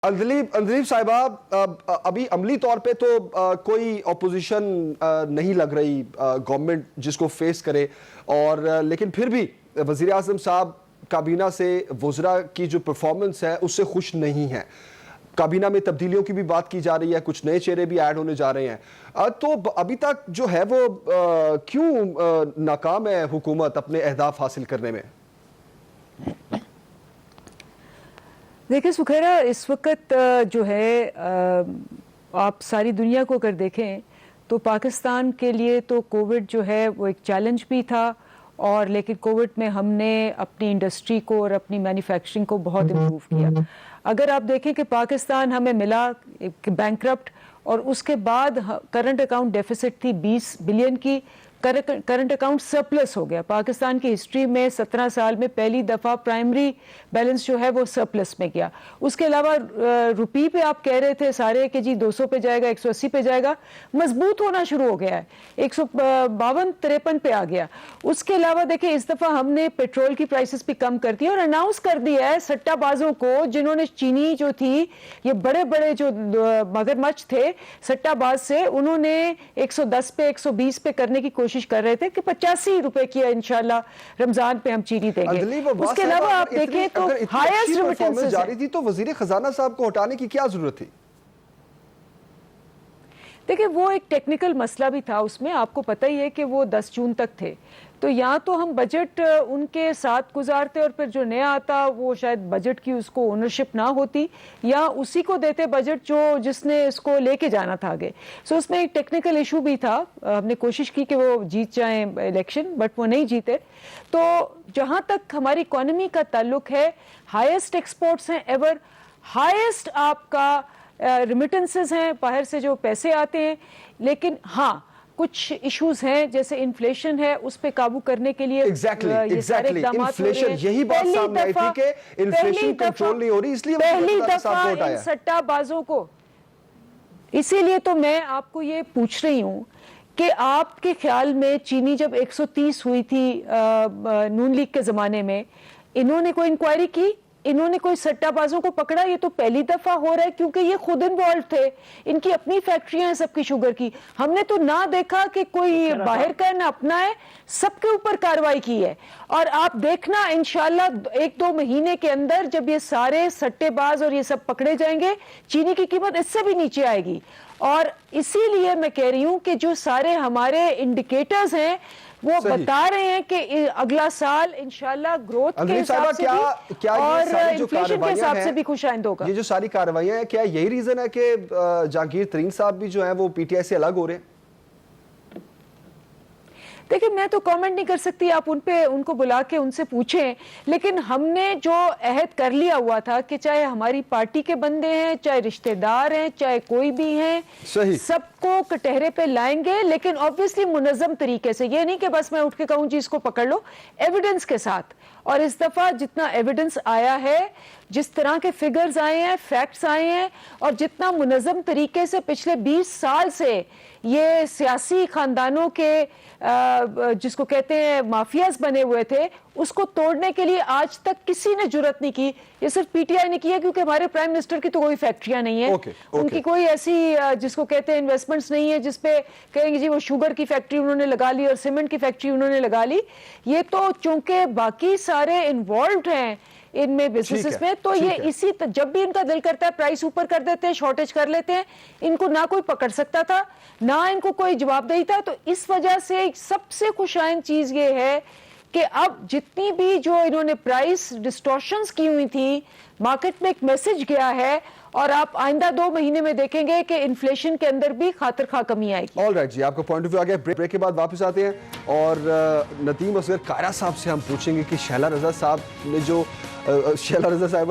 اندلیب صاحبہ، ابھی عملی طور پہ تو کوئی اپوزیشن نہیں لگ رہی گورنمنٹ جس کو فیس کرے، اور لیکن پھر بھی وزیر اعظم صاحب کابینہ سے وزراء کی جو پرفارمنس ہے اس سے خوش نہیں ہیں. کابینہ میں تبدیلیوں کی بھی بات کی جا رہی ہے، کچھ نئے چہرے بھی ایڈ ہونے جا رہے ہیں، تو ابھی تک جو ہے وہ کیوں ناکام ہے حکومت اپنے اہداف حاصل کرنے میں؟ دیکھیں سکھیرا، اس وقت جو ہے آپ ساری دنیا کو اگر دیکھیں تو پاکستان کے لیے تو کووڈ جو ہے وہ ایک چیلنج بھی تھا، اور لیکن کووڈ میں ہم نے اپنی انڈسٹری کو اور اپنی مینوفیکچرنگ کو بہت امپروو کیا. اگر آپ دیکھیں کہ پاکستان ہمیں ملا بینکرپٹ، اور اس کے بعد کرنٹ اکاؤنٹ ڈیفیسٹ تھی 20 بلین کی، کرنٹ اکاؤنٹ سرپلس ہو گیا. پاکستان کی ہسٹری میں 17 سال میں پہلی دفعہ پرائمری بیلنس جو ہے وہ سرپلس میں گیا. اس کے علاوہ روپی پہ آپ کہہ رہے تھے سارے کہ جی 200 پہ جائے گا، 180 پہ جائے گا، مضبوط ہونا شروع ہو گیا ہے، 152-53 پہ آ گیا. اس کے علاوہ دیکھیں اس دفعہ ہم نے پیٹرول کی پرائسز بھی کم کر دی اور اناؤنس کر دیا ہے سٹہ بازوں کو، جنہوں نے چینی جو تھی، یہ بڑے بڑے جو مگرمچھ تھے سٹہ باز سے، انہوں نے 110 پہ 120 پہ کرنے کی کوشش کر رہے تھے کہ 85 روپے کی انشاءاللہ رمضان پہ ہم چینی دیں گے. اس کے علاوہ آپ دیکھیں تو ہائیسٹ ریمیٹنسز جاری تھی تو وزیر خزانہ صاحب کو ہٹانے کی کیا ضرورت تھی؟ دیکھیں وہ ایک ٹیکنیکل مسئلہ بھی تھا اس میں، آپ کو پتہ ہی ہے کہ وہ 10 جون تک تھے، تو یا تو ہم بجٹ ان کے ساتھ گزارتے اور پھر جو نیا آتا وہ شاید بجٹ کی اس کو اونرشپ نہ ہوتی، یا اسی کو دیتے بجٹ جس نے اس کو لے کے جانا تھا آگے. سو اس میں ایک ٹیکنیکل ایشو بھی تھا. ہم نے کوشش کی کہ وہ جیت جائیں الیکشن، بٹ وہ نہیں جیتے. تو جہاں تک ہماری اکانومی کا تعلق ہے، ہائیسٹ ایکسپورٹس ہیں ایور، ہائیسٹ آپ کا ریمیٹنسز ہیں، باہر سے جو پیسے آتے ہیں. لیکن ہاں کچھ ایشوز ہیں جیسے انفلیشن ہے، اس پہ قابو کرنے کے لیے یہ سارے اقدامات ہو رہے ہیں. یہی بات سامنے آئی تھی کہ انفلیشن کنٹرول نہیں ہو رہی، اس لیے پہلی دفعہ ان سٹہ بازوں کو، اسی لیے تو میں آپ کو یہ پوچھ رہی ہوں کہ آپ کے خیال میں چینی جب 130 ہوئی تھی نون لیگ کے زمانے میں، انہوں نے کوئی انکوائری کی؟ انہوں نے کوئی سٹہ بازوں کو پکڑا؟ یہ تو پہلی دفعہ ہو رہا ہے کیونکہ یہ خود انوالو تھے، ان کی اپنی فیکٹریاں ہیں سب کی شوگر کی. ہم نے تو نہ دیکھا کہ کوئی باہر کا نہ اپنا ہے، سب کے اوپر کارروائی کی ہے. اور آپ دیکھنا انشاءاللہ 1-2 مہینے کے اندر جب یہ سارے سٹے باز اور یہ سب پکڑے جائیں گے، چینی کی قیمت اس سے بھی نیچے آئے گی. اور اسی لیے میں کہہ رہی ہوں کہ جو سارے ہمارے انڈیکیٹرز ہیں وہ بتا رہے ہیں کہ اگلا سال انشاءاللہ گروتھ کے حساب سے بھی اور انفلیشن کے حساب سے بھی خوش آئند ہوگا. یہ جو ساری کارروائیاں ہیں، کیا یہی ریزن ہے کہ جہانگیر ترین صاحب بھی جو ہیں وہ پی ٹی آئی سے الگ ہو رہے ہیں؟ دیکھیں میں تو کامنٹ نہیں کر سکتی، آپ ان کو بلا کے ان سے پوچھیں. لیکن ہم نے جو عہد کر لیا ہوا تھا کہ چاہے ہماری پارٹی کے بندے ہیں، چاہے رشتہ دار ہیں، چاہے کوئی بھی ہیں، سب کو کٹہرے پہ لائیں گے، لیکن آبویسلی منظم طریقے سے. یہ نہیں کہ بس میں اٹھ کے کہوں جی اس کو پکڑ لو، ایویڈنس کے ساتھ. اور اس دفعہ جتنا ایویڈنس آیا ہے، جس طرح کے فگرز آئے ہیں، فیکٹس آئے ہیں، اور جتنا منظم طریقے سے پچھلے 20 سال سے یہ سیاسی خاندانوں کے جس کو کہتے ہیں مافیاز بنے ہوئے تھے، اس کو توڑنے کے لیے آج تک کسی نے جرت نہیں کی. یہ صرف پی ٹی آئی نے کیا کیونکہ ہمارے پرائم منسٹر کی تو کوئی فیکٹریاں نہیں ہیں، ان کی کوئی ایسی جس کو کہتے ہیں انویسٹمنٹس نہیں ہے جس پہ کہیں گے جی وہ شوگر کی فیکٹری انہوں نے لگا لی اور سیمنٹ کی فیکٹری انہوں نے لگا لی. یہ تو چونکہ باقی سارے انوالوڈ ہیں ان میں بزنسز میں، تو یہ اسی جب بھی ان کا دل کرتا ہے پرائس اوپر کر دیتے ہیں، شارٹیج کر لیتے ہیں. ان کو نہ کوئی پکڑ سکتا تھا، نہ ان کو کوئی جواب دہی تھا. تو اس وجہ سے سب سے خوش آئند چیز یہ ہے کہ اب جتنی بھی جو انہوں نے پرائس ڈسٹورشنز کی ہوئی تھی، مارکیٹ میں ایک میسج گیا ہے، اور آپ آئندہ 2 مہینے میں دیکھیں گے کہ انفلیشن کے اندر بھی خاطر خواہ کمی آئے گی. آل رائٹ جی، آپ کا پوائنٹ آف ویو آ گیا. بریک کے بعد واپس آتے ہیں اور ندیم اصغر کائرہ صاحب سے ہم پوچھیں گے کہ شیلہ رضا صاحبہ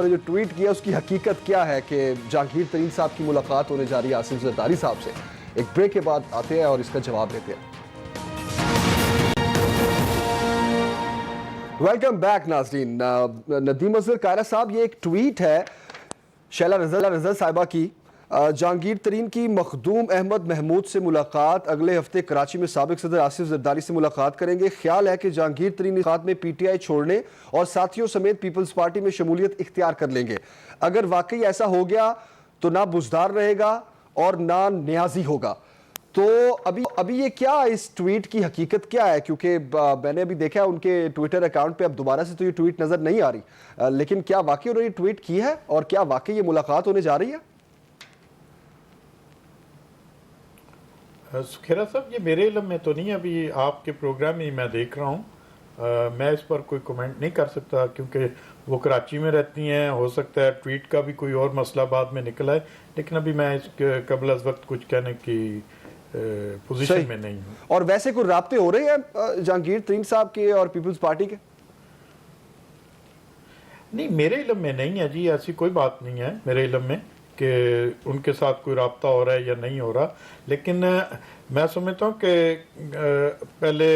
نے جو ٹویٹ کیا اس کی حقیقت کیا ہے کہ جہانگیر ترین صاحب کی ملاقات ہونے جا رہی ہے آصف زرداری صاحب سے. ایک بریک کے بعد آتے ہیں اور اس کا جواب دیتے ہیں. ویلکم بیک ناظرین. ندیم اصغر کائرہ صاحب، یہ ایک ٹویٹ ہے شیلہ رضا صاحبہ کی جہانگیر ترین کی مخدوم احمد محمود سے ملاقات، اگلے ہفتے کراچی میں سابق صدر آصف زرداری سے ملاقات کریں گے۔ خیال ہے کہ جہانگیر ترین انتخابات میں پی ٹی آئی چھوڑنے اور ساتھیوں سمیت پیپلز پارٹی میں شمولیت اختیار کر لیں گے۔ اگر واقعی ایسا ہو گیا تو نہ بزدار رہے گا اور نہ نیازی ہوگا۔ تو ابھی یہ کیا اس ٹویٹ کی حقیقت کیا ہے؟ کیونکہ میں نے ابھی دیکھا ان کے ٹویٹر اکاؤنٹ پہ اب دوبارہ سے تو یہ ٹویٹ نظر نہیں آ رہی، لیکن کیا واقعی انہوں نے ٹویٹ کی ہے اور کیا واقعی یہ ملاقات ہونے جا رہی ہے؟ سکھیرا صاحب یہ میرے علم میں تو نہیں، ابھی آپ کے پروگرام میں میں دیکھ رہا ہوں، میں اس پر کوئی کمنٹ نہیں کر سکتا کیونکہ وہ کراچی میں رہتی ہیں، ہو سکتا ہے ٹویٹ کا بھی کوئی اور مسئلہ بعد میں نکلا ہے، لیکن ابھی میں اس کے قبل از وقت کچھ کہنے کی پوزیشن میں نہیں ہوں۔ اور ویسے کوئی رابطے ہو رہے ہیں جہانگیر ترین صاحب کے اور پیپلز پارٹی کے؟ نہیں، میرے علم میں نہیں ہے جی، ایسی کوئی بات نہیں ہے میرے علم میں کہ ان کے ساتھ کوئی رابطہ ہو رہا ہے یا نہیں ہو رہا، لیکن میں سمجھتا ہوں کہ پہلے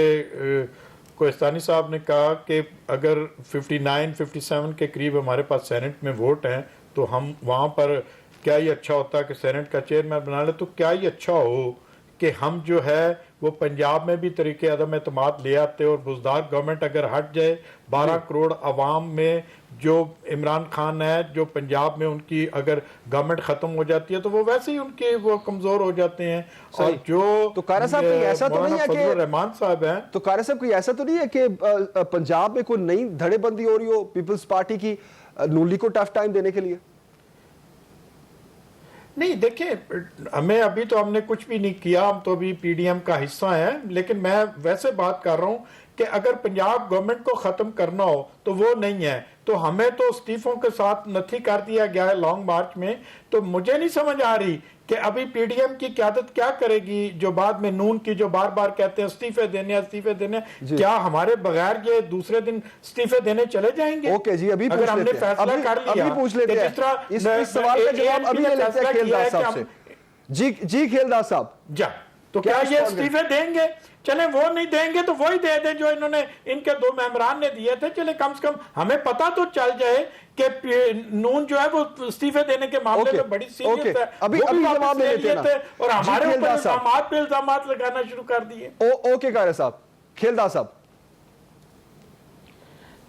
کوہستانی صاحب نے کہا کہ اگر 59-57 کے قریب ہمارے پاس سینٹ میں ووٹ ہیں تو ہم وہاں پر کیا ہی اچھا ہوتا کہ سینٹ کا چیئرمین بنا لے، تو کیا ہی اچھا ہو کہ ہم جو ہے وہ پنجاب میں بھی طریقے عدم اعتماد لے آتے اور بزدار گورنمنٹ اگر ہٹ جائے، 12 کروڑ عوام میں جو عمران خان ہے، جو پنجاب میں ان کی اگر گورنمنٹ ختم ہو جاتی ہے تو وہ ویسے ہی ان کے وہ کمزور ہو جاتے ہیں۔ اور جو تو قاری صاحب کوئی ایسا تو نہیں ہے کہ فضل الرحمان صاحب ہیں، تو قاری صاحب کوئی ایسا تو نہیں ہے کہ پنجاب میں کوئی نئی دھڑے بندی ہو رہی ہو پیپلز پارٹی کی نون لیگ کو ٹف ٹائم دینے کے لیے؟ نہیں دیکھیں، ہمیں ابھی تو ہم نے کچھ بھی نہیں کیا، ہم تو ابھی پی ڈی ایم کا حصہ ہیں، لیکن میں ویسے بات کر رہا ہوں کہ اگر پنجاب گورنمنٹ کو ختم کرنا ہو تو وہ نہیں ہے، تو ہمیں تو استعفوں کے ساتھ نتھی کر دیا گیا ہے لانگ مارچ میں، تو مجھے نہیں سمجھ آ رہی کہ ابھی پی ڈی ایم کی قیادت کیا کرے گی، جو بعد میں نون کی جو بار بار کہتے ہیں استعفے دینے، کیا ہمارے بغیر یہ دوسرے دن استعفے دینے چلے جائیں گے؟ اوکے جی، ابھی اگر ہم نے فیصلہ کر لیا، ابھی پوچھ لیتے ہیں اس سوال کا جواب ابھی لے لیتے ہیں کھیلدار صاحب سے۔ جی کھیلدار صاحب، تو کیا یہ استعفے دیں گے؟ چلیں وہ نہیں دیں گے تو وہی دے دیں جو انہوں نے ان کے 2 ممبران نے دیے تھے، چلیں کم سے کم ہمیں پتا تو چل جائے کہ نون جو ہے وہ استعفے دینے کے معاملے میں بڑی سیریس ہے، ابھی جواب لے لیتے ہیں اور ہمارے اوپر الزامات پہ الزامات لگانا شروع کر دیے۔ اوکے قاری صاحب، کھیلدار صاحب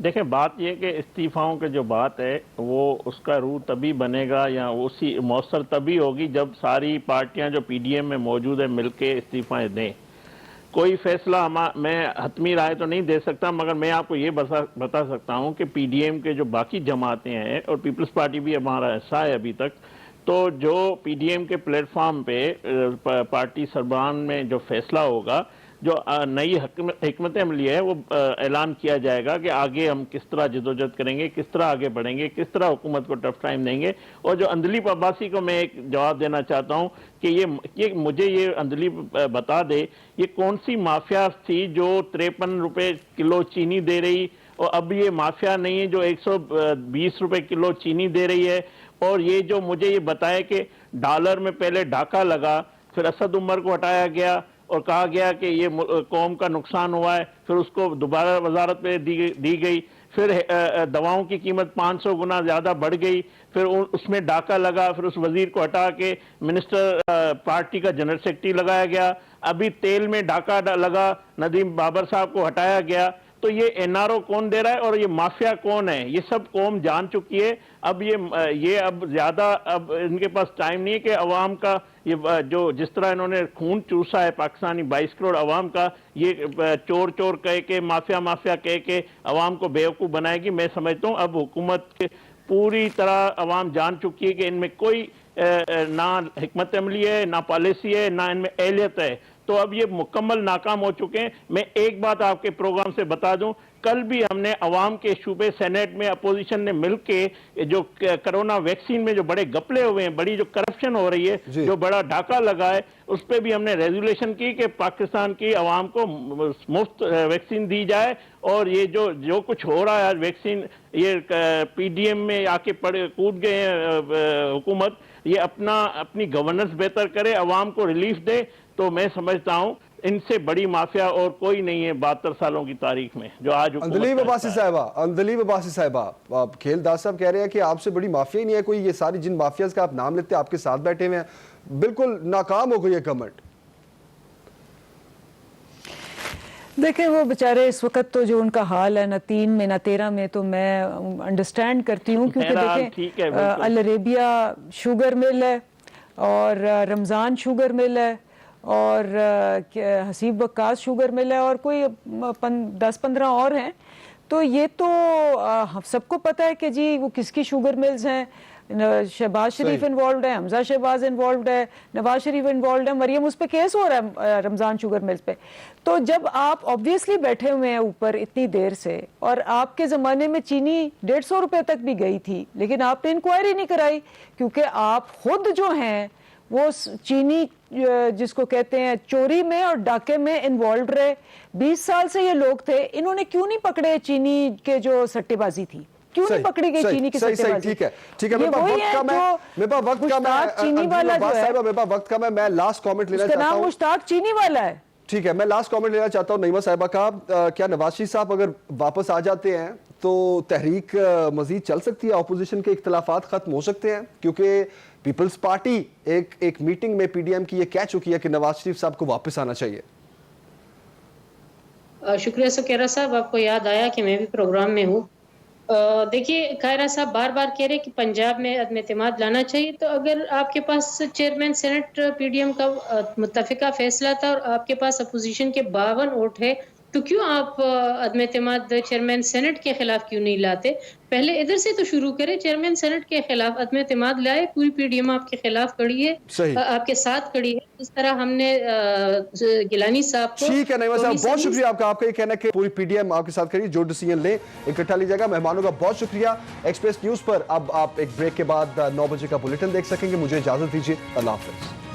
دیکھیں، بات یہ کہ استعفاؤں کے جو بات ہے وہ اس کا روح تبھی بنے گا یا اسی مؤثر تبھی ہوگی جب ساری پارٹیاں جو پی ڈی ایم میں موجود ہیں مل کے استعفائیں دیں۔ کوئی فیصلہ میں حتمی رائے تو نہیں دے سکتا، مگر میں آپ کو یہ بتا سکتا ہوں کہ پی ڈی ایم کے جو باقی جماعتیں ہیں اور پیپلز پارٹی بھی ہمارا حصہ ہے ابھی تک، تو جو پی ڈی ایم کے پلیٹ فارم پہ پارٹی سربراہان میں جو فیصلہ ہوگا، جو نئی حکمت عملی ہے وہ اعلان کیا جائے گا کہ آگے ہم کس طرح جدوجہد کریں گے، کس طرح آگے بڑھیں گے، کس طرح حکومت کو ٹف ٹائم دیں گے۔ اور جو اندلیب عباسی کو میں ایک جواب دینا چاہتا ہوں کہ مجھے یہ اندلیب بتا دے یہ کون سی مافیا تھی جو 53 روپے کلو چینی دے رہی، اور اب یہ مافیا نہیں ہے جو 120 روپے کلو چینی دے رہی ہے۔ اور یہ جو مجھے یہ بتائے کہ ڈالر میں پہلے ڈاکہ لگا، پھر اسد عمر کو ہٹایا گیا اور کہا گیا کہ یہ قوم کا نقصان ہوا ہے، پھر اس کو دوبارہ وزارت پہ دی گئی، پھر دواؤں کی قیمت 500 گنا زیادہ بڑھ گئی، پھر اس میں ڈاکہ لگا، پھر اس وزیر کو ہٹا کے منسٹر پارٹی کا جنرل سیکرٹری لگایا گیا، ابھی تیل میں ڈاکہ لگا، ندیم بابر صاحب کو ہٹایا گیا۔ تو یہ این آر او کون دے رہا ہے اور یہ مافیا کون ہے، یہ سب قوم جان چکی ہے۔ اب یہ اب زیادہ اب ان کے پاس ٹائم نہیں ہے کہ عوام کا یہ جو جس طرح انہوں نے خون چوسا ہے پاکستانی 22 کروڑ عوام کا، یہ چور کہہ کے مافیا کہہ کے عوام کو بیوقوف بنائے گی۔ میں سمجھتا ہوں اب حکومت کے پوری طرح عوام جان چکی ہے کہ ان میں کوئی نہ حکمت عملی ہے، نہ پالیسی ہے، نہ ان میں اہلیت ہے، تو اب یہ مکمل ناکام ہو چکے ہیں۔ میں ایک بات آپ کے پروگرام سے بتا دوں، کل بھی ہم نے عوام کے شعبے سینیٹ میں اپوزیشن نے مل کے جو کرونا ویکسین میں جو بڑے گپلے ہوئے ہیں، بڑی جو کرپشن ہو رہی ہے، جو بڑا ڈاکہ لگا ہے، اس پہ بھی ہم نے ریزولوشن کی کہ پاکستان کی عوام کو مفت ویکسین دی جائے، اور یہ جو کچھ ہو رہا ہے آج ویکسین، یہ پی ڈی ایم میں آ کے کود گئے ہیں حکومت، یہ اپنی گورننس بہتر کرے، عوام کو ریلیف دے۔ تو میں سمجھتا ہوں ان سے بڑی مافیا اور کوئی نہیں ہے 72 سالوں کی تاریخ میں جو آج حکومت اندلیب کرتا عباسی ہے۔ صاحبہ، اندلیب عباسی صاحبہ، آپ کھیل داس صاحب کہہ رہے ہیں کہ آپ سے بڑی مافیا ہی نہیں ہے کوئی، یہ ساری جن مافیاز کا آپ نام لیتے ہیں آپ کے ساتھ بیٹھے ہوئے ہیں، بالکل ناکام ہو گئی ہے گورنمنٹ۔ دیکھیں وہ بیچارے اس وقت تو جو ان کا حال ہے نہ 3 میں نہ 13 میں، تو میں انڈرسٹینڈ کرتی ہوں، کیونکہ بہرحال دیکھیں ٹھیک ہے، بالکل۔ العربیہ شوگر مل ہے اور رمضان شوگر مل ہے اور حسیب وقاص شوگر مل ہے اور کوئی 10-15 اور ہیں، تو یہ تو سب کو پتہ ہے کہ جی وہ کس کی شوگر ملز ہیں۔ شہباز شریف انوالوڈ ہے، حمزہ شہباز انوالوڈ ہے، نواز شریف انوالوڈ ہے، مریم اس پہ کیس ہو رہا ہے رمضان شوگر ملز پہ۔ تو جب آپ obviously بیٹھے ہوئے ہیں اوپر اتنی دیر سے، اور آپ کے زمانے میں چینی 150 روپے تک بھی گئی تھی، لیکن آپ نے انکوائری نہیں کرائی، کیونکہ آپ خود جو ہیں وہ چینی جس کو کہتے ہیں چوری میں اور ڈاکے میں انوالوڈ رہے۔ 20 سال سے یہ لوگ تھے، انہوں نے کیوں نہیں پکڑے چینی کے جو سٹے بازی تھی، کیوں نہیں پکڑی گئی چینی کی سٹے بازی؟ ٹھیک ہے ٹھیک ہے، میرے پاس وقت کم ہے، میرے پاس وقت کم ہے، چینی والا جو ہے، میرے پاس وقت کم ہے، میں لاسٹ کامنٹ لینا اس کا چاہتا نام ہوں۔ مشتاق چینی والا ہے۔ ٹھیک ہے، میں لاسٹ کامنٹ لینا چاہتا ہوں نعیمہ صاحبہ کا، کیا نواز شریف صاحب اگر واپس آ جاتے ہیں تو تحریک مزید چل سکتی ہے، اپوزیشن کے اختلافات ختم ہو سکتے ہیں؟ کیونکہ پیپلز پارٹی ایک میٹنگ میں پی ڈی ایم کی یہ کہہ چکی ہے کہ نواز شریف صاحب کو واپس آنا چاہیے۔ شکریہ سکیرا صاحب، آپ کو یاد آیا کہ میں بھی پروگرام میں ہوں۔ دیکھیے قاہرہ صاحب بار بار کہہ رہے کہ پنجاب میں عدم اعتماد لانا چاہیے، تو اگر آپ کے پاس chairman senate P D M کا متفقہ فیصلہ تھا اور آپ کے پاس اپوزیشن کے 52 ووٹ ہے، تو کیوں آپ عدم اعتماد چیئرمین سینٹ کے خلاف کیوں نہیں لاتے؟ پہلے ادھر سے تو شروع کرے، چیئرمین سینٹ کے خلاف عدم اعتماد لائے، پوری پی ڈی ایم آپ کے خلاف کھڑی ہے، صحیح، آپ کے ساتھ کھڑی ہے، جس طرح ہم نے گیلانی صاحب کو۔ ٹھیک ہے نعیمہ صاحب، بہت شکریہ آپ کا، آپ کا یہ کہنا ہے کہ پوری پی ڈی ایم آپ کے ساتھ کھڑی، جو ڈیسیجن لیں اکٹھا لی جائے گا۔ مہمانوں کا بہت شکریہ۔ ایکسپریس نیوز پر اب آپ ایک بریک کے بعد 9 بجے کا بلیٹن دیکھ سکیں گے۔ مجھے اجازت دیجیے، اللہ حافظ۔